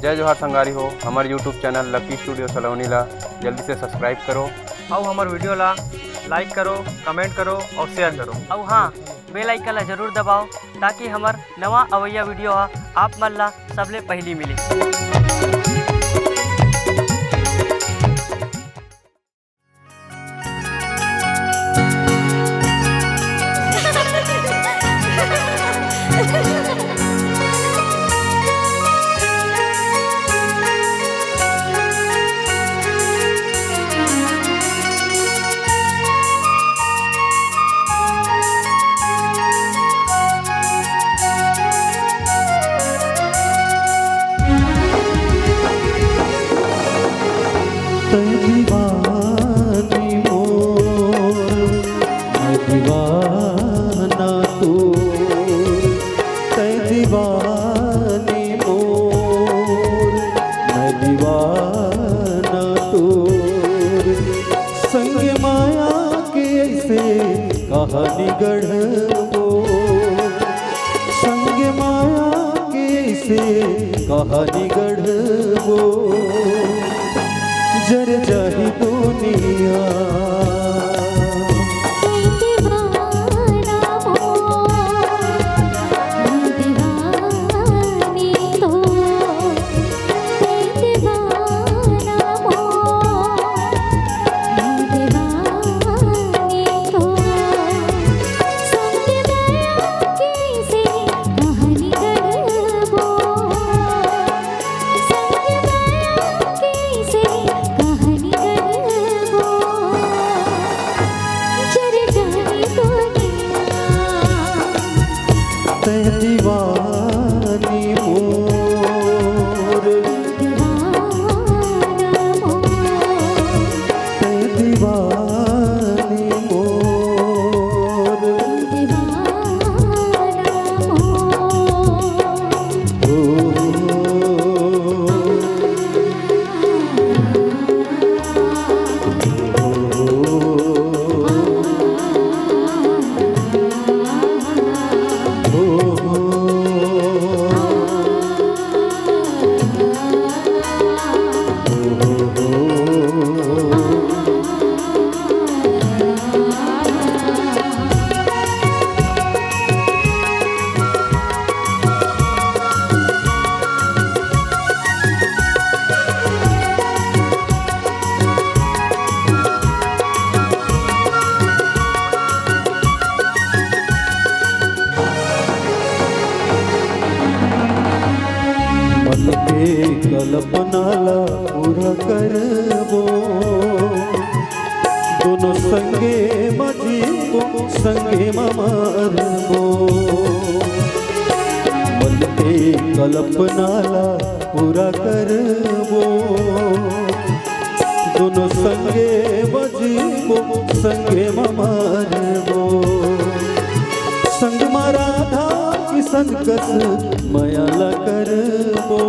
जय जोहार संगारी हो। हमारे यूट्यूब चैनल लकी स्टूडियो सलोनी ला जल्दी से सब्सक्राइब करो और हमारे वीडियो ला लाइक करो, कमेंट करो और शेयर करो। और हाँ, बेल आइकन ला जरूर दबाओ ताकि हमार नवा अवैया वीडियो आप मन ला सबले पहली मिले। दीवानी मोर मैं दीवाना तू, दीवानी मोर मैं दीवाना तू। संग माया के ऐसे कहानी गढ़बो, संग माया के ऐसे कहानी गढ़बो। जर जाही दुनिया दीवानी मोर दीवानी मोर कल्पना ला पूरा करबो, दोनों संगे मजीबो संगे मरबो। मन के कल्पना ला पूरा करबो, दोनों संगे मजीबो संगे मरबो। संग राधा किसन कस मयाला करबो,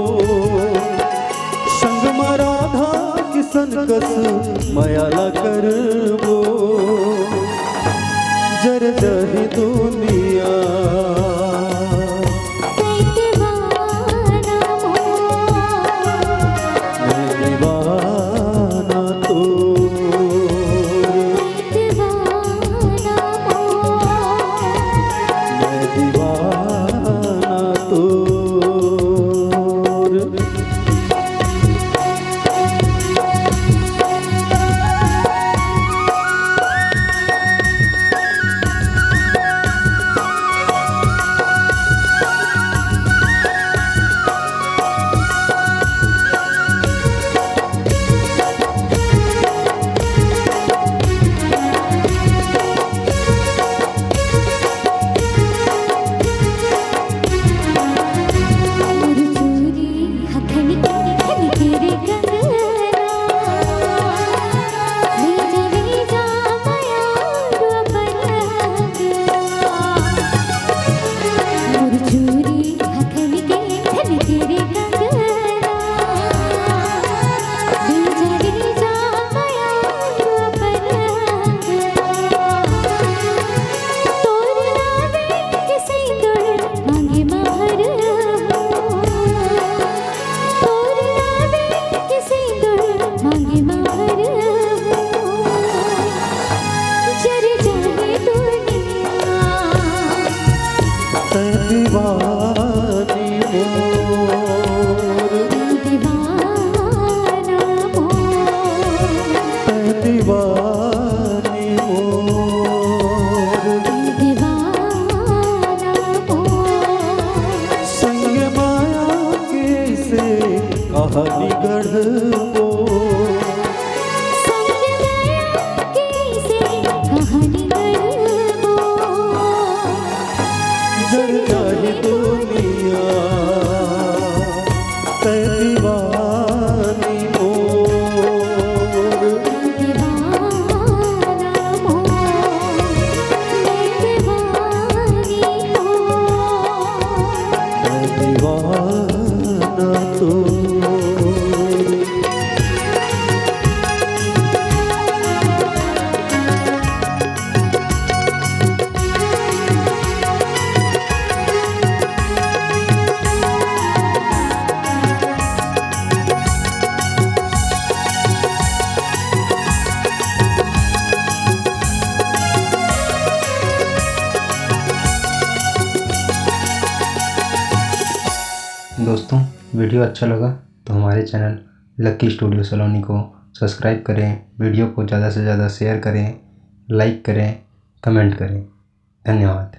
संग राधा किसन कस मयाला करबो। जर जही दुनिया दोस्तों वीडियो अच्छा लगा तो हमारे चैनल लकी स्टूडियो सलोनी को सब्सक्राइब करें, वीडियो को ज़्यादा से ज़्यादा शेयर करें, लाइक करें, कमेंट करें। धन्यवाद।